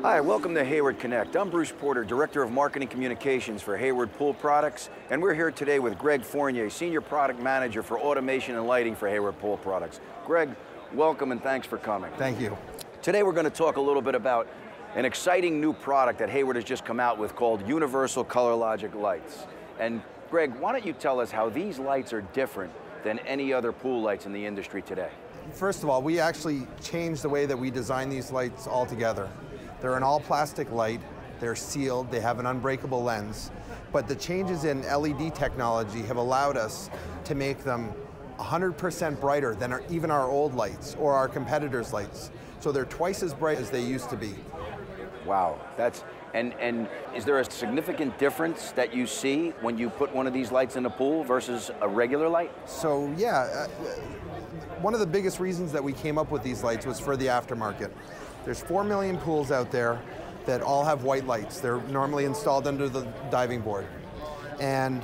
Hi, welcome to Hayward Connect. I'm Bruce Porter, Director of Marketing Communications for Hayward Pool Products, and we're here today with Greg Fournier, Senior Product Manager for Automation and Lighting for Hayward Pool Products. Greg, welcome and thanks for coming. Thank you. Today we're going to talk a little bit about an exciting new product that Hayward has just come out with called Universal ColorLogic lights. And Greg, why don't you tell us how these lights are different than any other pool lights in the industry today? First of all, we actually changed the way that we design these lights altogether. They're an all-plastic light, they're sealed, they have an unbreakable lens, but the changes in LED technology have allowed us to make them 100% brighter than even our old lights or our competitors' lights. So they're twice as bright as they used to be. Wow, and is there a significant difference that you see when you put one of these lights in a pool versus a regular light? So yeah, one of the biggest reasons that we came up with these lights was for the aftermarket. There's 4 million pools out there that all have white lights. They're normally installed under the diving board. And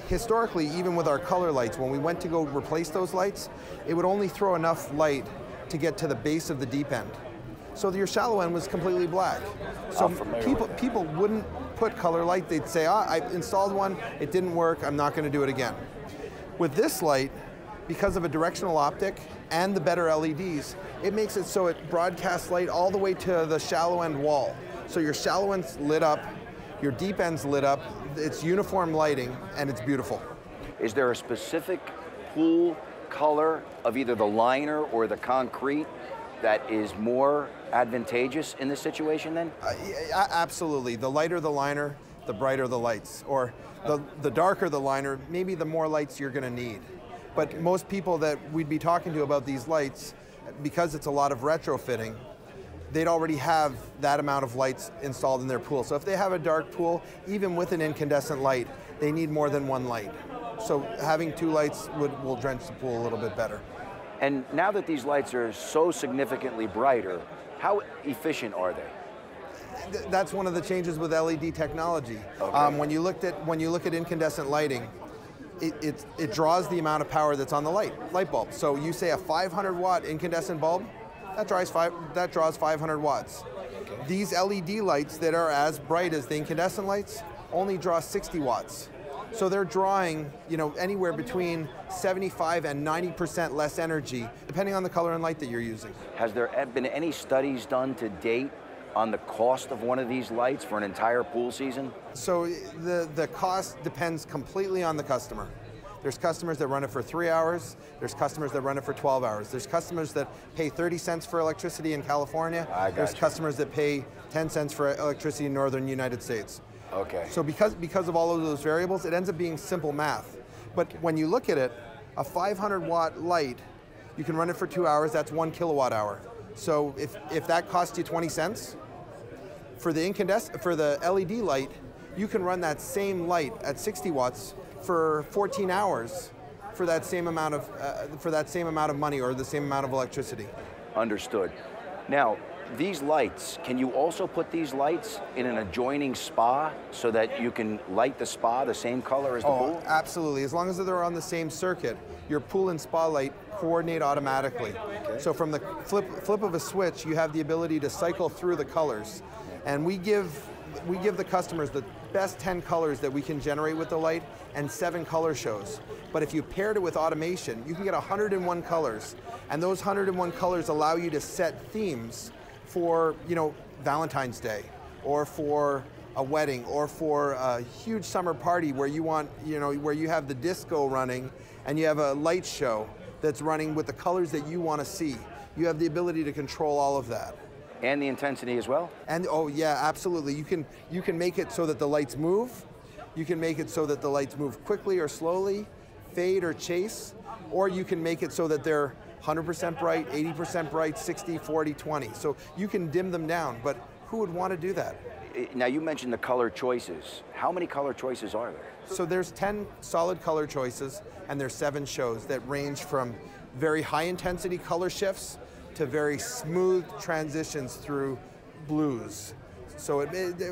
historically, even with our color lights, when we went to go replace those lights, it would only throw enough light to get to the base of the deep end. So your shallow end was completely black. So people wouldn't put color light. They'd say, I installed one, it didn't work, I'm not going to do it again. With this light, because of a directional optic and the better LEDs, it makes it so it broadcasts light all the way to the shallow end wall. So your shallow end's lit up, your deep end's lit up, it's uniform lighting, and it's beautiful. Is there a specific pool color of either the liner or the concrete that is more advantageous in this situation then? Absolutely. The lighter the liner, the brighter the lights. Or the darker the liner, maybe the more lights you're going to need. But most people that we'd be talking to about these lights, because it's a lot of retrofitting, they'd already have that amount of lights installed in their pool. So if they have a dark pool, even with an incandescent light, they need more than one light. So having 2 lights will drench the pool a little bit better. And now that these lights are so significantly brighter, how efficient are they? That's one of the changes with LED technology. Okay. When you look at incandescent lighting, it draws the amount of power that's on the light bulb. So you say a 500 watt incandescent bulb, that draws 500 watts. These LED lights that are as bright as the incandescent lights only draw 60 watts. So they're drawing, anywhere between 75 and 90% less energy, depending on the color and light that you're using. Has there been any studies done to date on the cost of one of these lights for an entire pool season? So the cost depends completely on the customer. There's customers that run it for 3 hours. There's customers that run it for 12 hours. There's customers that pay 30 cents for electricity in California. There's customers that pay 10 cents for electricity in northern United States. Okay. So because of all of those variables, it ends up being simple math. But when you look at it, a 500 watt light, you can run it for 2 hours, that's 1 kilowatt hour. So if that costs you 20 cents, for the LED light, you can run that same light at 60 watts for 14 hours for that same amount of money or the same amount of electricity. Understood. Now, these lights, can you also put these lights in an adjoining spa so that you can light the spa the same color as the pool? Absolutely. As long as they're on the same circuit, your pool and spa light coordinate automatically. Okay. So from the flip of a switch, you have the ability to cycle through the colors. And we give the customers the best 10 colors that we can generate with the light and 7 color shows. But if you paired it with automation, you can get 101 colors. And those 101 colors allow you to set themes for, Valentine's Day, or for a wedding, or for a huge summer party where you want, where you have the disco running and you have a light show that's running with the colors that you want to see. You have the ability to control all of that. And the intensity as well? And oh yeah, absolutely. You can make it so that the lights move. You can make it so that the lights move quickly or slowly, fade or chase, or you can make it so that they're 100% bright, 80% bright, 60, 40, 20. So you can dim them down, but who would want to do that? Now you mentioned the color choices. How many color choices are there? So there's 10 solid color choices and there's 7 shows that range from very high intensity color shifts to very smooth transitions through blues. So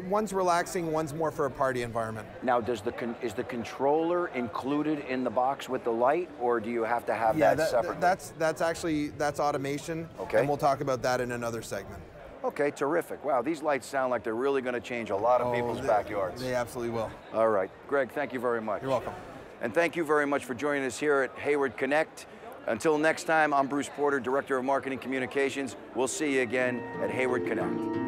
one's relaxing, one's more for a party environment. Now, is the controller included in the box with the light, or do you have to have that separate? That's automation. Okay. And we'll talk about that in another segment. Okay, terrific. Wow, these lights sound like they're really going to change a lot of people's backyards. They absolutely will. All right. Greg, thank you very much. You're welcome. And thank you very much for joining us here at Hayward Connect. Until next time, I'm Bruce Porter, Director of Marketing Communications. We'll see you again at Hayward Connect.